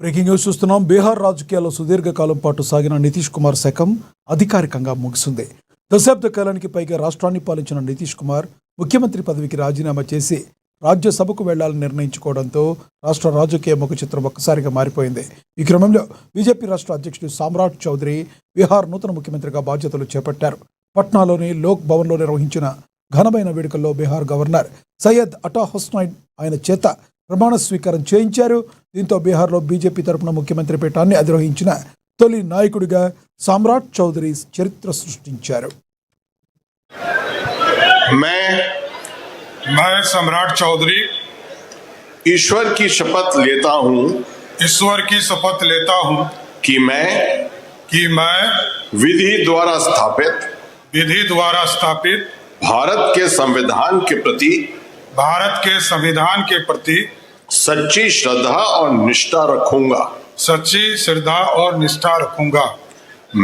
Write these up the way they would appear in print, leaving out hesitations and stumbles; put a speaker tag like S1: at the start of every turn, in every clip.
S1: Breaking news చూస్తున్నాం. బీహార్ రాజకీయాల్లో సుదీర్ఘకాలం పాటు సాగిన నితీష్ కుమార్ శకం అధికారికంగా ముగిసింది. దశాబ్ద కాలానికి పైగా రాష్ట్రాన్ని పాలించిన నితీష్ కుమార్ ముఖ్యమంత్రి పదవికి రాజీనామా చేసి రాజ్యసభకు వెళ్లాలని నిర్ణయించుకోవడంతో రాష్ట్ర రాజకీయ ముఖ చిత్రం ఒక్కసారిగా మారిపోయింది. ఈ క్రమంలో బీజేపీ రాష్ట్ర అధ్యక్షుడు సామ్రాట్ చౌదరి బీహార్ నూతన ముఖ్యమంత్రిగా బాధ్యతలు చేపట్టారు. పట్నాలోని లోక్ భవన్లో నిర్వహించిన ఘనమైన వేడుకల్లో బీహార్ గవర్నర్ సయ్యద్ అటా హుస్నైన్ ఆయన చేత ప్రమాణ స్వీకారం చేయించారు. దీంతో బీహార్లో బీజేపీ తరపున ముఖ్యమంత్రి పీఠాన్ని అధిరోహించిన తొలి నాయకుడిగా సామ్రాట్ చౌదరి చరిత్ర సృష్టించారు.
S2: मैं सम्राट चौधरी
S3: ईश्वर की शपथ लेता हूं कि मैं विधि द्वारा स्थापित भारत के संविधान के प्रति सच्ची श्रद्धा और निष्ठा रखूंगा।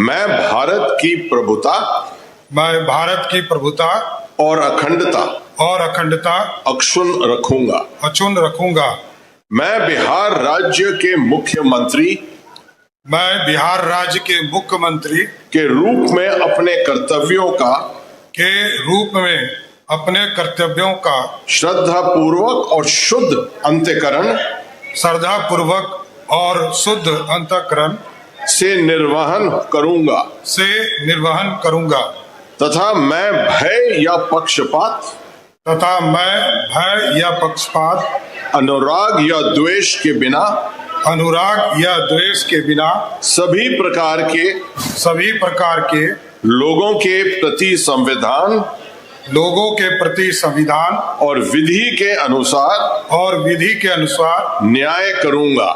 S3: मैं भारत की प्रभुता और अखंडता अक्षुण्ण रखूंगा। मैं बिहार राज्य के मुख्यमंत्री के रूप में अपने कर्तव्यों का श्रद्धा पूर्वक और शुद्ध अंतःकरण से निर्वहन करूंगा तथा मैं भय या पक्षपात अनुराग या द्वेष के बिना सभी प्रकार के लोगों के प्रति संविधान और विधि के अनुसार न्याय करूंगा।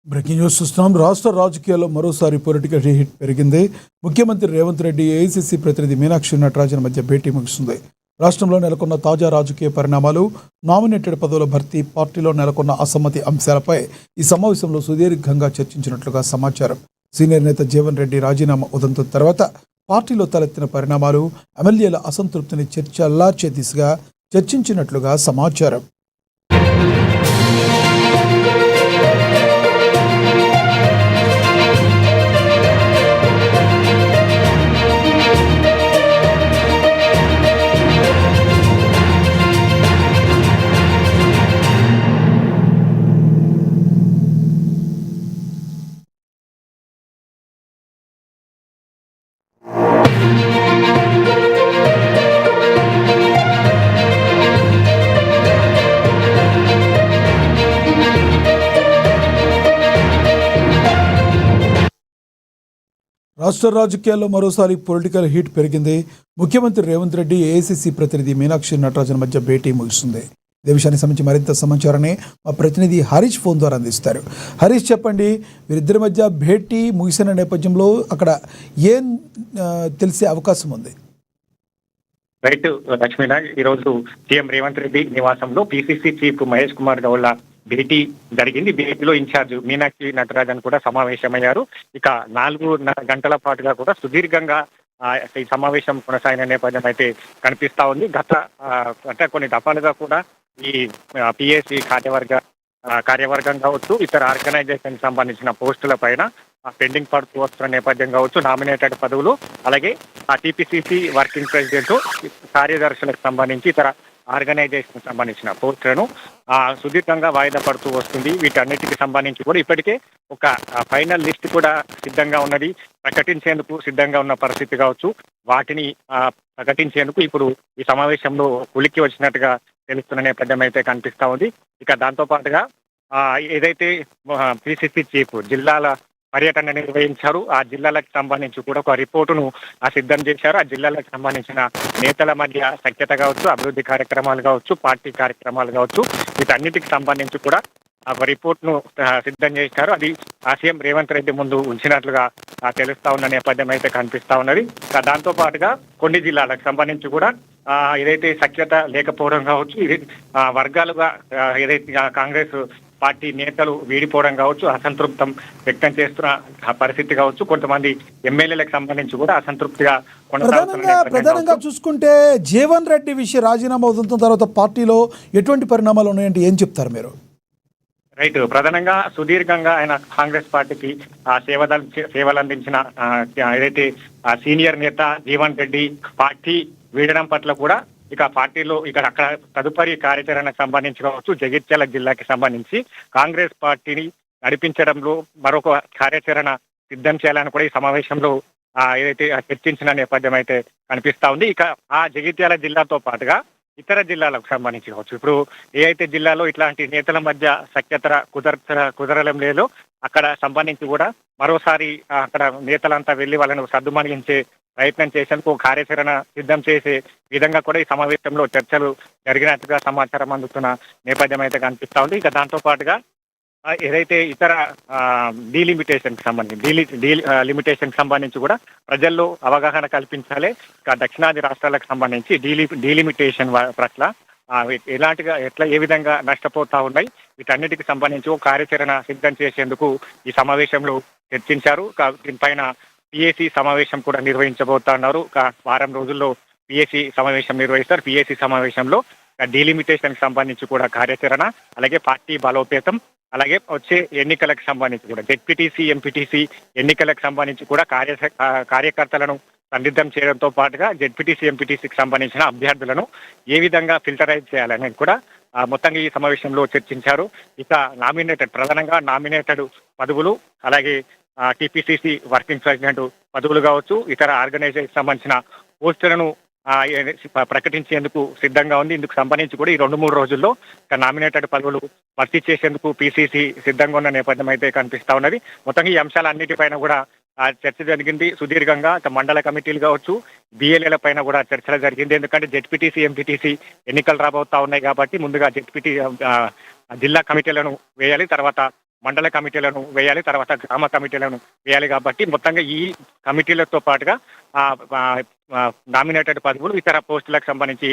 S1: బ్రేకింగ్ న్యూస్ చూస్తున్నాం. రాష్ట్ర రాజకీయాల్లో మరోసారి పొలిటికల్ హీట్ పెరిగింది. ముఖ్యమంత్రి రేవంత్ రెడ్డి, ఏఐసీసీ ప్రతినిధి మీనాక్షి నటరాజన్ మధ్య భేటీ ముగిసింది. రాష్ట్రంలో నెలకొన్న తాజా రాజకీయ పరిణామాలు, నామినేటెడ్ పదవుల భర్తీ, పార్టీలో నెలకొన్న అసమ్మతి అంశాలపై ఈ సమావేశంలో సుదీర్ఘంగా చర్చించినట్లుగా సమాచారం. సీనియర్ నేత జీవన్ రెడ్డి రాజీనామా ఉదంతం తర్వాత పార్టీలో తలెత్తిన పరిణామాలు, ఎమ్మెల్యేల అసంతృప్తిని చర్చల్లార్చే దిశగా చర్చించినట్లుగా సమాచారం. రాష్ట్ర రాజకీయాల్లో మరోసారి పొలిటికల్ హీట్ పెరిగింది. ముఖ్యమంత్రి రేవంత్ రెడ్డి, ఏఐసీసీ ప్రతినిధి మీనాక్షి నటరాజన్ మధ్య భేటీ ముగిస్తుంది. ఇదే విషయానికి సంబంధించి మరింత సమాచారాన్ని మా ప్రతినిధి హరీష్ ఫోన్ ద్వారా అందిస్తారు. హరీష్, చెప్పండి, వీరిద్దరి మధ్య భేటీ ముగిసిన నేపథ్యంలో అక్కడ ఏం తెలిసే అవకాశం ఉంది?
S4: రైట్ లక్ష్మీనాథ్, ఈరోజు సీఎం రేవంత్ రెడ్డి నివాసంలో పిసిసి చీఫ్ మహేష్ కుమార్ గౌడ్ల భేటీ జరిగింది. భేటీలో ఇన్ఛార్జ్ మీనాక్షి నటరాజన్ కూడా సమావేశమయ్యారు. ఇక 4 గంటల పాటుగా కూడా సుదీర్ఘంగా ఈ సమావేశం కొనసాగిన నేపథ్యం అయితే కనిపిస్తా ఉంది. అంటే కొన్ని దఫాలుగా కూడా ఈ పిఎస్సి కార్యవర్గం కావచ్చు, ఇతర ఆర్గనైజేషన్ సంబంధించిన పోస్టుల పైన పెండింగ్ పడుతూ వస్తున్న నేపథ్యం కావచ్చు, నామినేటెడ్ పదవులు, అలాగే టీపీసీసీ వర్కింగ్ ప్రెసిడెంట్, కార్యదర్శులకు సంబంధించి ఇతర ఆర్గనైజేషన్ సంబంధించిన పోస్టులను సుదీర్ఘంగా వాయిదా పడుతూ వస్తుంది. వీటన్నిటికి సంబంధించి కూడా ఇప్పటికే ఒక ఫైనల్ లిస్ట్ కూడా సిద్ధంగా ఉన్నది. ప్రకటించేందుకు సిద్ధంగా ఉన్న పరిస్థితి కావచ్చు. వాటిని ప్రకటించేందుకు ఇప్పుడు ఈ సమావేశంలో ఉలిక్కి వచ్చినట్టుగా తెలుస్తున్న నేపథ్యం అయితే కనిపిస్తా ఉంది. ఇక దాంతో పాటుగా ఏదైతే పిసిసి చీఫ్ జిల్లాల పర్యటన నిర్వహించారు. ఆ జిల్లాలకు సంబంధించి కూడా ఒక రిపోర్టును సిద్ధం చేశారు. ఆ జిల్లాలకు సంబంధించిన నేతల మధ్య సఖ్యత కావచ్చు, అభివృద్ధి కార్యక్రమాలు కావచ్చు, పార్టీ కార్యక్రమాలు కావచ్చు, వీటన్నిటికి సంబంధించి కూడా ఒక రిపోర్ట్ ను సిద్ధం చేశారు. అది సీఎం రేవంత్ రెడ్డి ముందు ఉంచినట్లుగా తెలుస్తా ఉన్న నేపథ్యం అయితే కనిపిస్తా ఉన్నది. దాంతో పాటుగా కొన్ని జిల్లాలకు సంబంధించి కూడా ఏదైతే సఖ్యత లేకపోవడం కావచ్చు, ఇది వర్గాలుగా ఏదైతే కాంగ్రెస్ పార్టీ నేతలు వీడిపోవడం కావచ్చు, అసంతృప్తం వ్యక్తం చేస్తున్న పరిస్థితి కావచ్చు, కొంతమంది ఎమ్మెల్యేలకు సంబంధించి కూడా అసంతృప్తిగా
S1: ప్రధానంగా చూసుకుంటే జీవన్ రెడ్డి విషయ రాజీనామా అవుతున్న తర్వాత పార్టీలో ఎటువంటి పరిణామాలు ఉన్నాయంటే ఏం చెప్తారు మీరు?
S4: రైట్, ప్రధానంగా సుదీర్ఘంగా ఆయన కాంగ్రెస్ పార్టీకి సేవలు అందించిన ఏదైతే సీనియర్ నేత జీవన్ రెడ్డి పార్టీ వీడడం పట్ల కూడా ఇక పార్టీలో అక్కడ తదుపరి కార్యాచరణకు సంబంధించి కావచ్చు, జగిత్యాల జిల్లాకి సంబంధించి కాంగ్రెస్ పార్టీని నడిపించడంలో మరొక కార్యాచరణ సిద్ధం చేయాలని కూడా ఈ సమావేశంలో ఏదైతే చర్చించిన నేపథ్యం అయితే కనిపిస్తా ఉంది. ఇక ఆ జగిత్యాల జిల్లాతో పాటుగా ఇతర జిల్లాలకు సంబంధించి కావచ్చు, ఇప్పుడు ఏ అయితే జిల్లాలో ఇట్లాంటి నేతల మధ్య సఖ్యత కుదరడం లేదో అక్కడ సంబంధించి కూడా మరోసారి అక్కడ నేతలంతా వెళ్లి వాళ్ళను సద్దుమణిగించే ప్రయత్నం చేసేందుకు కార్యాచరణ సిద్ధం చేసే విధంగా కూడా ఈ సమావేశంలో చర్చలు జరిగినట్టుగా సమాచారం అందుతున్న నేపథ్యం అయితే కనిపిస్తా ఉంది. ఇక దాంతో పాటుగా ఏదైతే ఇతర డీలిమిటేషన్ సంబంధించి కూడా ప్రజల్లో అవగాహన కల్పించాలి. దక్షిణాది రాష్ట్రాలకు సంబంధించి డీలిమిటేషన్ పట్ల ఏ విధంగా నష్టపోతా ఉన్నాయి, వీటన్నిటికి సంబంధించి కార్యాచరణ సిద్ధం చేసేందుకు ఈ సమావేశంలో చర్చించారు. దీనిపైన పిఏసీ సమావేశం కూడా నిర్వహించబోతున్నారు. వారం రోజుల్లో పిఏసీ సమావేశం నిర్వహిస్తారు. పిఏసీ సమావేశంలో డీలిమిటేషన్ సంబంధించి కూడా కార్యాచరణ, అలాగే పార్టీ బలోపేతం, అలాగే వచ్చే ఎన్నికలకు సంబంధించి కూడా జెడ్పీటీసీ, ఎంపీటీసీ ఎన్నికలకు సంబంధించి కూడా కార్యకర్తలను సన్నిద్ధం చేయడంతో పాటుగా జెడ్పీటీసీ, ఎంపీటీసీకి సంబంధించిన అభ్యర్థులను ఏ విధంగా ఫిల్టరైజ్ చేయాలనేది కూడా మొత్తంగా ఈ సమావేశంలో చర్చించారు. ఇక ప్రధానంగా నామినేటెడ్ పదవులు, అలాగే టీపీసీసీ వర్కింగ్ ప్రెసిడెంట్ పదవులు కావచ్చు, ఇతర ఆర్గనైజేషన్ సంబంధించిన పోస్టులను ప్రకటించేందుకు సిద్ధంగా ఉంది. ఇందుకు సంబంధించి కూడా ఈ 2-3 రోజుల్లో నామినేటెడ్ పదవులు భర్తీ చేసేందుకు పీసీసీ సిద్ధంగా ఉన్న నేపథ్యం అయితే కనిపిస్తా ఉన్నది. మొత్తంగా ఈ అంశాలన్నిటిపైన కూడా చర్చ జరిగింది సుదీర్ఘంగా. మండల కమిటీలు కావచ్చు, బిఎల్ఏల పైన కూడా చర్చలు జరిగింది. ఎందుకంటే జెడ్పీటీసీ, ఎంపీటీసీ ఎన్నికలు రాబోతా ఉన్నాయి కాబట్టి ముందుగా జిల్లా కమిటీలను వేయాలి, తర్వాత మండల కమిటీలను వేయాలి, తర్వాత గ్రామ కమిటీలను వేయాలి. కాబట్టి మొత్తంగా ఈ కమిటీలతో పాటుగా నామినేటెడ్ పదవులు, ఇతర పోస్టులకు సంబంధించి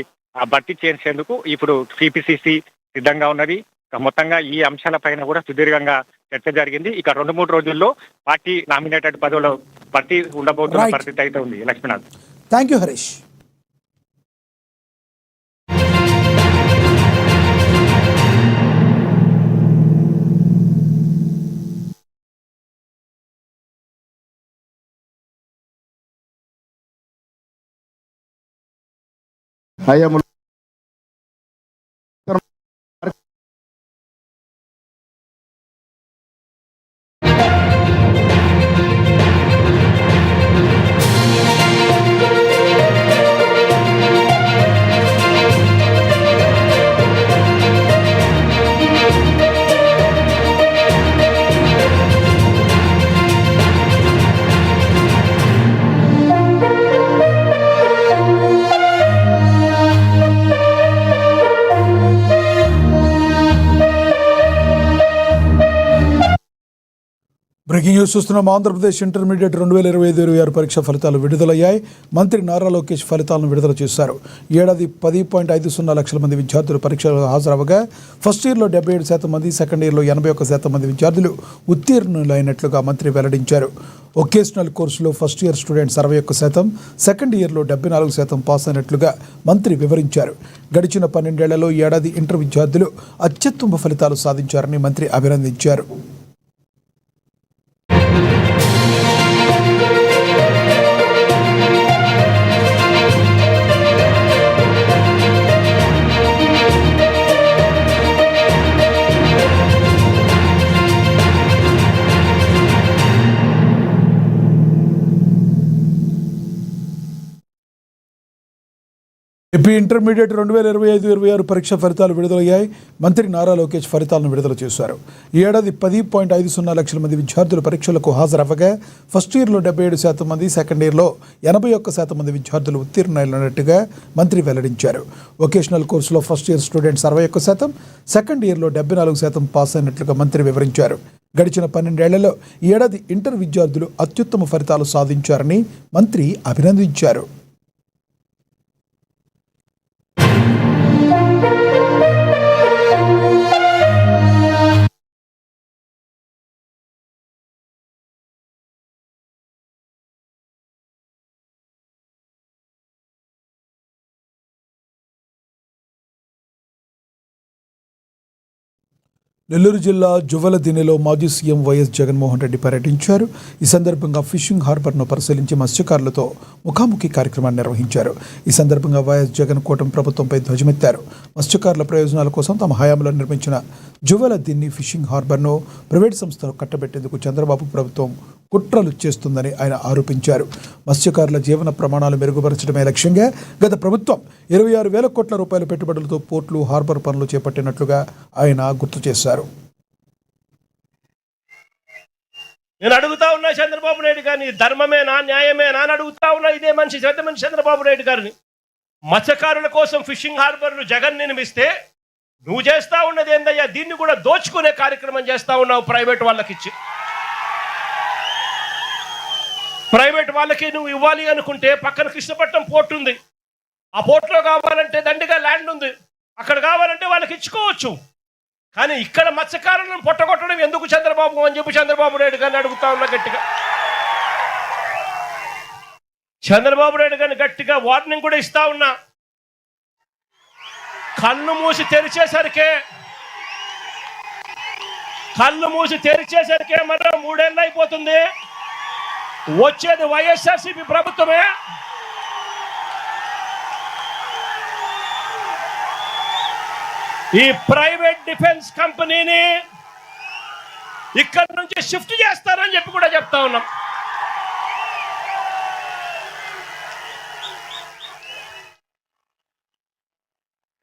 S4: భర్తీ చేసేందుకు ఇప్పుడు సిపిసిసి సిద్ధంగా ఉన్నది. మొత్తంగా ఈ అంశాలపైన కూడా సుదీర్ఘంగా చర్చ జరిగింది. ఇక 2-3 రోజుల్లో పార్టీ నామినేటెడ్ పదవులు భర్తీ ఉండబోతున్న పరిస్థితి అయితే ఉంది. Lakshminath,
S1: thank you Harish.
S2: I am
S1: breaking news చూస్తున్నాం. ఆంధ్రప్రదేశ్ ఇంటర్మీడియట్ 2025-26 పరీక్ష ఫలితాలు విడుదలయ్యాయి. మంత్రి నారా లోకేష్ ఫలితాలను విడుదల చేశారు. ఏడాది 10.50 లక్షల మంది విద్యార్థులు పరీక్షలకు హాజరవగా ఫస్ట్ ఇయర్లో 77% మంది, సెకండ్ ఇయర్లో 81% మంది విద్యార్థులు ఉత్తీర్ణులైనట్లుగా మంత్రి వెల్లడించారు. వొకేషనల్ కోర్సులో ఫస్ట్ ఇయర్ స్టూడెంట్స్ 61%, సెకండ్ ఇయర్లో 74% పాస్ అయినట్లుగా మంత్రి వివరించారు. గడిచిన 12 ఏళ్లలో ఏడాది ఇంటర్ విద్యార్థులు అత్యుత్తమ ఫలితాలు సాధించారని మంత్రి అభినందించారు. ఏపీ ఇంటర్మీడియట్ 2025-26 పరీక్ష ఫలితాలు విడుదలయ్యాయి. మంత్రి నారా లోకేష్ ఫలితాలను విడుదల చేశారు. ఈ ఏడాది 10.50 లక్షల మంది విద్యార్థులు పరీక్షలకు హాజరవ్వగా ఫస్ట్ ఇయర్లో 77% మంది, సెకండ్ ఇయర్లో 81% మంది విద్యార్థులు ఉత్తీర్ణులైనట్టుగా మంత్రి వెల్లడించారు. వొకేషనల్ కోర్సులో ఫస్ట్ ఇయర్ స్టూడెంట్స్ 61%, సెకండ్ ఇయర్లో 74% పాస్ అయినట్లుగా మంత్రి వివరించారు. గడిచిన 12 ఏళ్లలో ఈ ఏడాది ఇంటర్ విద్యార్థులు అత్యుత్తమ ఫలితాలు సాధించారని మంత్రి అభినందించారు. నెల్లూరు జిల్లా జువ్వలదిన్నెలో మాజీ సీఎం వైఎస్ జగన్మోహన్ రెడ్డి పర్యటించారు. ఈ సందర్భంగా ఫిషింగ్ హార్బర్ను పరిశీలించి మత్స్యకారులతో ముఖాముఖి కార్యక్రమాన్ని నిర్వహించారు. ఈ సందర్భంగా వైఎస్ జగన్ కూటమి ప్రభుత్వంపై ధ్వజమెత్తారు. మత్స్యకారుల ప్రయోజనాల కోసం తమ హయాంలో నిర్మించిన జువ్వలదిన్నె ఫిషింగ్ హార్బర్ను ప్రైవేట్ సంస్థలు కట్టబెట్టేందుకు చంద్రబాబు ప్రభుత్వం కుట్రలు చేస్తుందని ఆయన ఆరోపించారు. మత్స్యకారుల జీవన ప్రమాణాలు మెరుగుపరచడమే లక్ష్యంగా గత ప్రభుత్వం 26,000 కోట్ల రూపాయల పెట్టుబడులతో పోర్టులు, హార్బర్ పనులు చేపట్టినట్లుగా ఆయన గుర్తు చేశారు.
S2: నేను అడుగుతా ఉన్నా చంద్రబాబు నాయుడు గారిని, ధర్మమేనా న్యాయమేనా అని అడుగుతా ఉన్నా. ఇదే మనిషి పెద్ద మనిషి చంద్రబాబు నాయుడు గారిని. మత్స్యకారుల కోసం ఫిషింగ్ హార్బర్లు జగన్ నిర్మిస్తే నువ్వు చేస్తా ఉన్నది ఏందయ్యా? దీన్ని కూడా దోచుకునే కార్యక్రమం చేస్తా ఉన్నావు. ప్రైవేట్ వాళ్ళకి ఇచ్చి, ప్రైవేట్ వాళ్ళకి నువ్వు ఇవ్వాలి అనుకుంటే పక్కన కృష్ణపట్నం పోర్ట్ ఉంది. ఆ పోర్ట్లో కావాలంటే దండిగా ల్యాండ్ ఉంది, అక్కడ కావాలంటే వాళ్ళకి ఇచ్చుకోవచ్చు. కానీ ఇక్కడ మత్స్యకారులను పొట్టగొట్టడం ఎందుకు చంద్రబాబు అని చెప్పి చంద్రబాబు నాయుడు గారిని అడుగుతా ఉన్నా గట్టిగా. చంద్రబాబు నాయుడు గారిని గట్టిగా వార్నింగ్ కూడా ఇస్తా ఉన్నా. కళ్ళు మూసి తెరిచేసరికే మరో 3 ఏళ్ళు అయిపోతుంది. వచ్చేది వైఎస్ఆర్సీపీ ప్రభుత్వమే. ఈ ప్రైవేట్ డిఫెన్స్ కంపెనీని ఇక్కడి నుంచి షిఫ్ట్ చేస్తారని చెప్పి కూడా చెప్తా ఉన్నాం.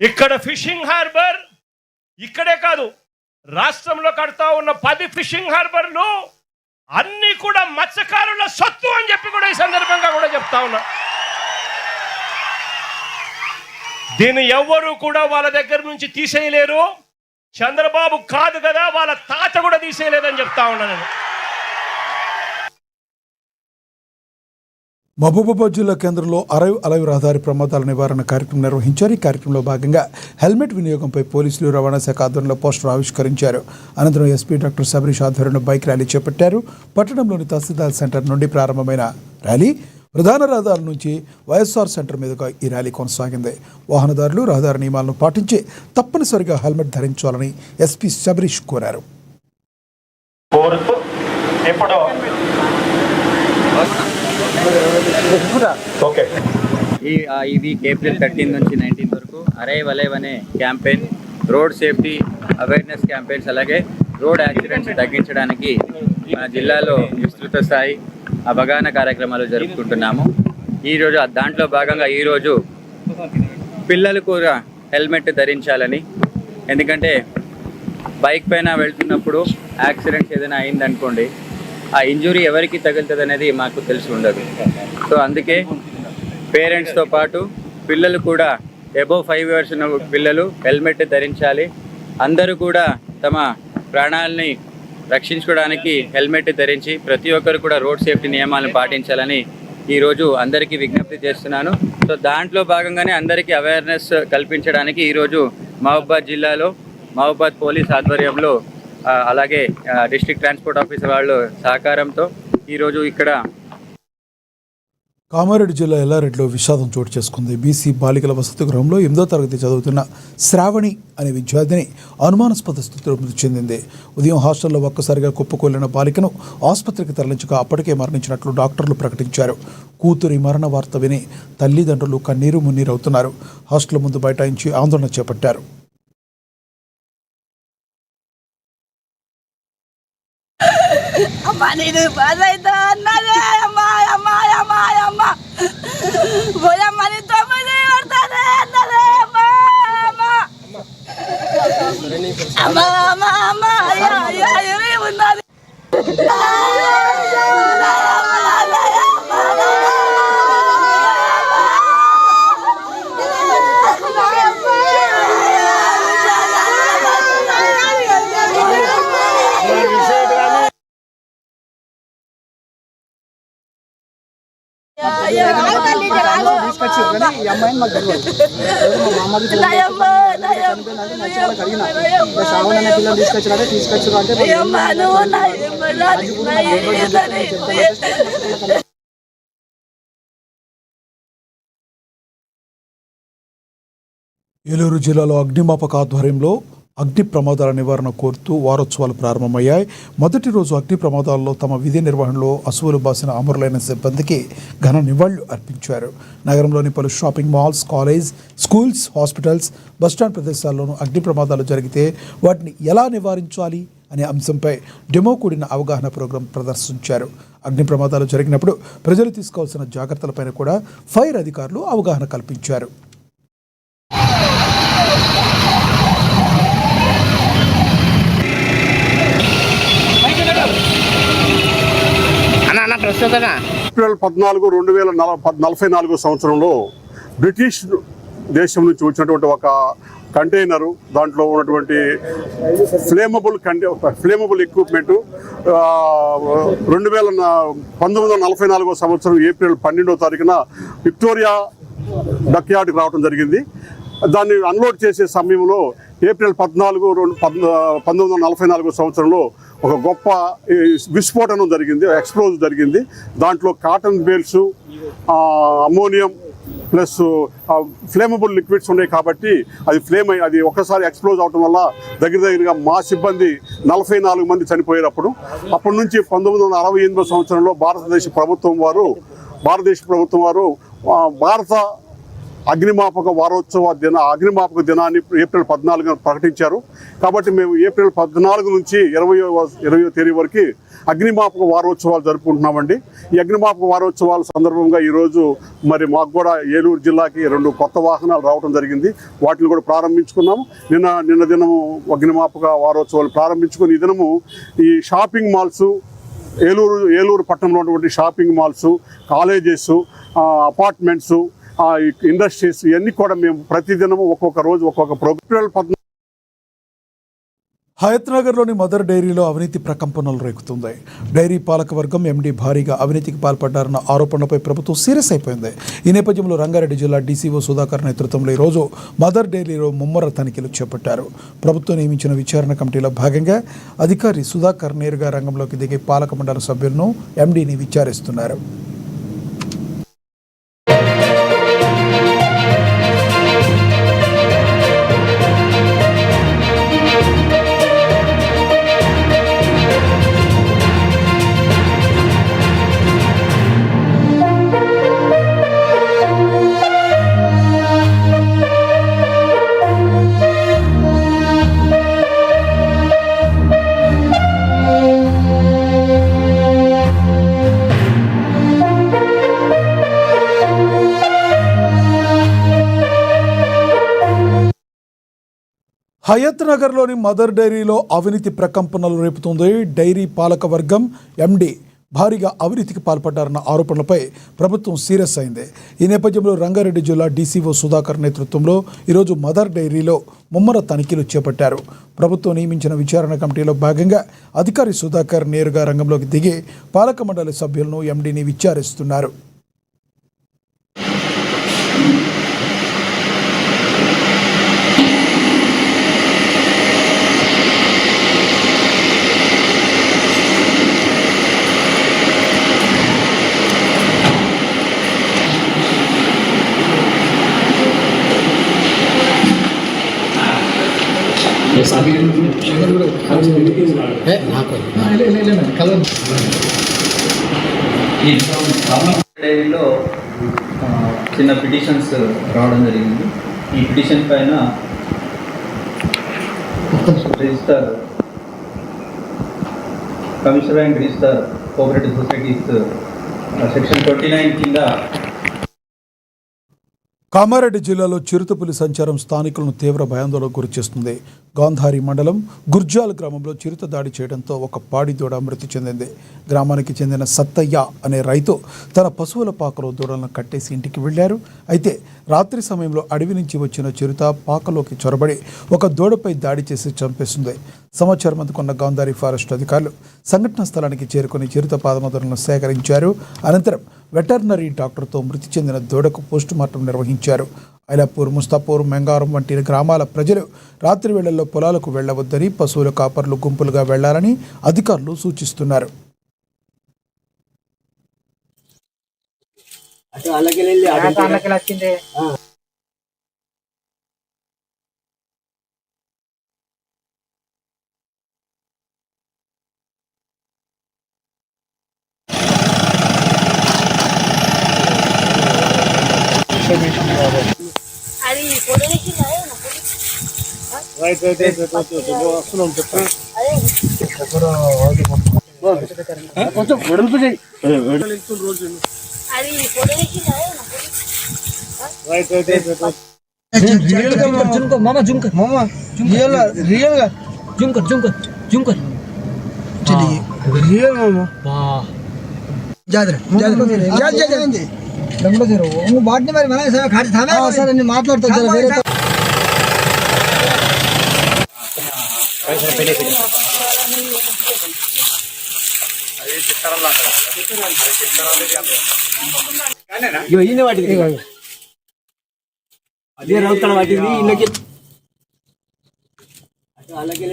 S2: ఇక్కడ ఫిషింగ్ హార్బర్ ఇక్కడే కాదు, రాష్ట్రంలో కడతా ఉన్న 10 ఫిషింగ్ హార్బర్లు అన్ని కూడా మత్స్యకారుల సొత్తు అని చెప్పి కూడా ఈ సందర్భంగా కూడా చెప్తా ఉన్నా. దీన్ని ఎవ్వరూ కూడా వాళ్ళ దగ్గర నుంచి తీసేయలేరు. చంద్రబాబు కాదు కదా, వాళ్ళ తాత కూడా తీసేయలేదని చెప్తా ఉన్నా నేను.
S1: మహబూబాబాద్ జిల్లా కేంద్రంలో అరైవ్ అలైవ్ రహదారి ప్రమాదాల నివారణ కార్యక్రమం నిర్వహించారు. ఈ కార్యక్రమంలో భాగంగా హెల్మెట్ వినియోగంపై పోలీసులు, రవాణా శాఖ ఆధ్వర్యంలో పోస్టర్ ఆవిష్కరించారు. అనంతరం ఎస్పీ డాక్టర్ సబరీష్ ఆధ్వర్యంలో బైక్ ర్యాలీ చేపట్టారు. పట్టణంలోని తహసీల్దార్ సెంటర్ నుండి ప్రారంభమైన ర్యాలీ ప్రధాన రహదారుల నుంచి వైఎస్ఆర్ సెంటర్ మీదుగా ఈ ర్యాలీ కొనసాగింది. వాహనదారులు రహదారి నియమాలను పాటించి తప్పనిసరిగా హెల్మెట్ ధరించాలని ఎస్పీ సబరీష్ కోరారు.
S5: ఈ వీక్ ఏప్రిల్ 13 నుంచి 19 వరకు అరైవ్ అలైవ్ అనే campaign, road safety awareness campaigns, అలాగే రోడ్ యాక్సిడెంట్స్ తగ్గించడానికి మన జిల్లాలో విస్తృత స్థాయి అవగాహన కార్యక్రమాలు జరుపుకుంటున్నాము. ఈరోజు దాంట్లో భాగంగా ఈరోజు పిల్లలు కూడా హెల్మెట్ ధరించాలని, ఎందుకంటే బైక్ పైన వెళ్తున్నప్పుడు యాక్సిడెంట్స్ ఏదైనా అయిందనుకోండి, ఆ ఇంజురీ ఎవరికి తగులుతుంది అనేది మాకు తెలిసి ఉండదు. సో అందుకే పేరెంట్స్తో పాటు పిల్లలు కూడా అబోవ్ 5 years ఉన్న పిల్లలు హెల్మెట్ ధరించాలి. అందరూ కూడా తమ ప్రాణాలని రక్షించుకోవడానికి హెల్మెట్ ధరించి ప్రతి ఒక్కరు కూడా రోడ్ సేఫ్టీ నియమాలను పాటించాలని ఈరోజు అందరికీ విజ్ఞప్తి చేస్తున్నాను. సో దాంట్లో భాగంగానే అందరికీ అవేర్నెస్ కల్పించడానికి ఈరోజు మహబూబాబాద్ జిల్లాలో మహబూబాబాద్ పోలీస్ ఆధ్వర్యంలో అలాగే డిస్ట్రిక్ట్ ట్రాన్స్పోర్ట్ ఆఫీసర్ వాళ్ళు సహకారంతో ఈరోజు ఇక్కడ
S1: కామారెడ్డి జిల్లా ఎల్లారెడ్డిలో విషాదం చోటు చేసుకుంది. బీసీ బాలికల వసతి గృహంలో 8వ తరగతి చదువుతున్న శ్రావణి అనే విద్యార్థిని అనుమానాస్పద స్థితిలో మృతి చెందింది. ఉదయం హాస్టల్లో ఒక్కసారిగా కుప్పకూలిన బాలికను ఆసుపత్రికి తరలించగా అప్పటికే మరణించినట్లు డాక్టర్లు ప్రకటించారు. కూతురి మరణ వార్త విని తల్లిదండ్రులు కన్నీరు మున్నీరవుతున్నారు. హాస్టల్ ముందు బైఠాయించి ఆందోళన చేపట్టారు.
S6: అమ్మా నేను బాధ అవుతా అన్నదే. అమ్మా అమ్మా అమ్మా అమ్మా పోయమ్మని 9 పడుతుంది. అమ్మా అమ్మా అమ్మా అయ్యా అయ్యా ఏమీ ఉన్నది
S1: ఏలూరు జిల్లాలో అగ్నిమాపక ఆధ్వర్యంలో అగ్ని ప్రమాదాల నివారణ కోరుతూ వారోత్సవాలు ప్రారంభమయ్యాయి. మొదటి రోజు అగ్ని ప్రమాదాల్లో తమ విధి నిర్వహణలో అసువులు బాసిన అమరులైన సిబ్బందికి ఘన నివాళులు అర్పించారు. నగరంలోని పలు shopping malls, college, schools, hospitals, bus stand ప్రదేశాల్లోనూ అగ్ని ప్రమాదాలు జరిగితే వాటిని ఎలా నివారించాలి అనే అంశంపై డెమో కూడిన అవగాహన ప్రోగ్రాం ప్రదర్శించారు. అగ్ని ప్రమాదాలు జరిగినప్పుడు ప్రజలు తీసుకోవాల్సిన జాగ్రత్తలపైన కూడా ఫైర్ అధికారులు అవగాహన కల్పించారు.
S7: ఏప్రిల్ 14, 2044 సంవత్సరంలో బ్రిటిష్ దేశం నుంచి వచ్చినటువంటి ఒక కంటైనరు, దాంట్లో ఉన్నటువంటి ఫ్లేమబుల్ ఎక్విప్మెంట్ 1944 సంవత్సరం ఏప్రిల్ 12వ తారీఖున విక్టోరియా డక్యార్డ్కి రావడం జరిగింది. దాన్ని అన్లోడ్ చేసే సమయంలో ఏప్రిల్ 14, 1944 సంవత్సరంలో ఒక గొప్ప విస్ఫోటనం జరిగింది, ఎక్స్ప్లోజన్ జరిగింది. దాంట్లో cotton bales, ammonium plus flammable liquids ఉన్నాయి కాబట్టి అది ఒక్కసారి ఎక్స్ప్లోజ్ అవడం వల్ల దగ్గరగా మా సిబ్బంది 44 మంది చనిపోయారు. అప్పటి నుంచి 1968 సంవత్సరంలో భారతదేశ ప్రభుత్వం వారు భారత అగ్నిమాపక దినాన్ని ఏప్రిల్ 14 ప్రకటించారు. కాబట్టి మేము ఏప్రిల్ 14 నుంచి 20వ తేదీ వరకు అగ్నిమాపక వారోత్సవాలు జరుపుకుంటున్నామండి. ఈ అగ్నిమాపక వారోత్సవాల సందర్భంగా ఈరోజు మరి మాకు కూడా ఏలూరు జిల్లాకి 2 కొత్త వాహనాలు రావడం జరిగింది. వాటిని కూడా ప్రారంభించుకున్నాము. నిన్న దినము అగ్నిమాపక వారోత్సవాలు ప్రారంభించుకుని ఈ దినము ఈ షాపింగ్ మాల్స్, ఏలూరు పట్టణంలో ఉన్నటువంటి shopping malls, colleges, apartments, industries ఇవన్నీ కూడా మేము ప్రతిదినము ఒక్కొక్క రోజు ఒక్కొక్క ప్రోగ్రాం.
S1: హయత్నగర్లోని మదర్ డైరీలో అవినీతి ప్రకంపనలు రేగుతుంది. డైరీ పాలకవర్గం ఎండీ భారీగా అవినీతికి పాల్పడ్డారన్న ఆరోపణలపై ప్రభుత్వం సీరియస్ అయిపోయింది. ఈ నేపథ్యంలో రంగారెడ్డి జిల్లా డీసీఓ సుధాకర్ నేతృత్వంలో ఈరోజు మదర్ డైరీలో ముమ్మర తనిఖీలు చేపట్టారు. ప్రభుత్వం నియమించిన విచారణ కమిటీలో భాగంగా అధికారి సుధాకర్ నేరుగా రంగంలోకి దిగి పాలక మండలి సభ్యులను ఎండీని విచారిస్తున్నారు. హయత్ నగర్లోని మదర్ డైరీలో అవినీతి ప్రకంపనలు రేపుతుంది. డైరీ పాలక వర్గం ఎండీ భారీగా అవినీతికి పాల్పడ్డారన్న ఆరోపణలపై ప్రభుత్వం సీరియస్ అయింది. ఈ నేపథ్యంలో రంగారెడ్డి జిల్లా డీసీఓ సుధాకర్ నేతృత్వంలో ఈరోజు మదర్ డైరీలో ముమ్మర తనిఖీలు చేపట్టారు. ప్రభుత్వం నియమించిన విచారణ కమిటీలో భాగంగా అధికారి సుధాకర్ నేరుగా రంగంలోకి దిగి పాలక మండలి సభ్యులను ఎండీని విచారిస్తున్నారు.
S5: డైరీలో చిన్న పిటిషన్స్ రావడం జరిగింది. ఈ పిటిషన్ పైన register commissioner and register cooperative societies section 29 కింద
S1: కామారెడ్డి జిల్లాలో చిరుతపులి సంచారం స్థానికులను తీవ్ర భయాందోళనకు గురిచేస్తుంది. గాంధారి మండలం గుర్జాల్ గ్రామంలో చిరుత దాడి చేయడంతో ఒక పాడి దూడ మృతి చెందింది. గ్రామానికి చెందిన సత్తయ్య అనే రైతు తన పశువుల పాకలో దూడలను కట్టేసి ఇంటికి వెళ్లారు. అయితే రాత్రి సమయంలో అడవి నుంచి వచ్చిన చిరుత పాకలోకి చొరబడి ఒక దూడపై దాడి చేసి చంపేసింది. సమాచారం అందుకున్న గాంధారి ఫారెస్ట్ అధికారులు సంఘటనా స్థలానికి చేరుకుని చిరుత పాదముద్రలను సేకరించారు. అనంతరం వెటర్నరీ డాక్టర్తో మృతి చెందిన దూడకు పోస్టుమార్టం నిర్వహించారు. ఐలాపూర్, ముస్తాపూర్, మెంగారం వంటి గ్రామాల ప్రజలు రాత్రి వేళల్లో పొలాలకు వెళ్లవద్దని, పశువుల కాపర్లు గుంపులుగా వెళ్లాలని అధికారులు సూచిస్తున్నారు.
S6: అది పొడిగిందా అది పొడిగిందా
S8: झुमकर मामा झुमकर रियल का झुमकर झुमकर झुमकर चलिए रियल मामा బాట్ని మరి మన సార్ నేను మాట్లాడతా వేరే అదే రౌతల వాటింది ఇళ్ళకి అలాగే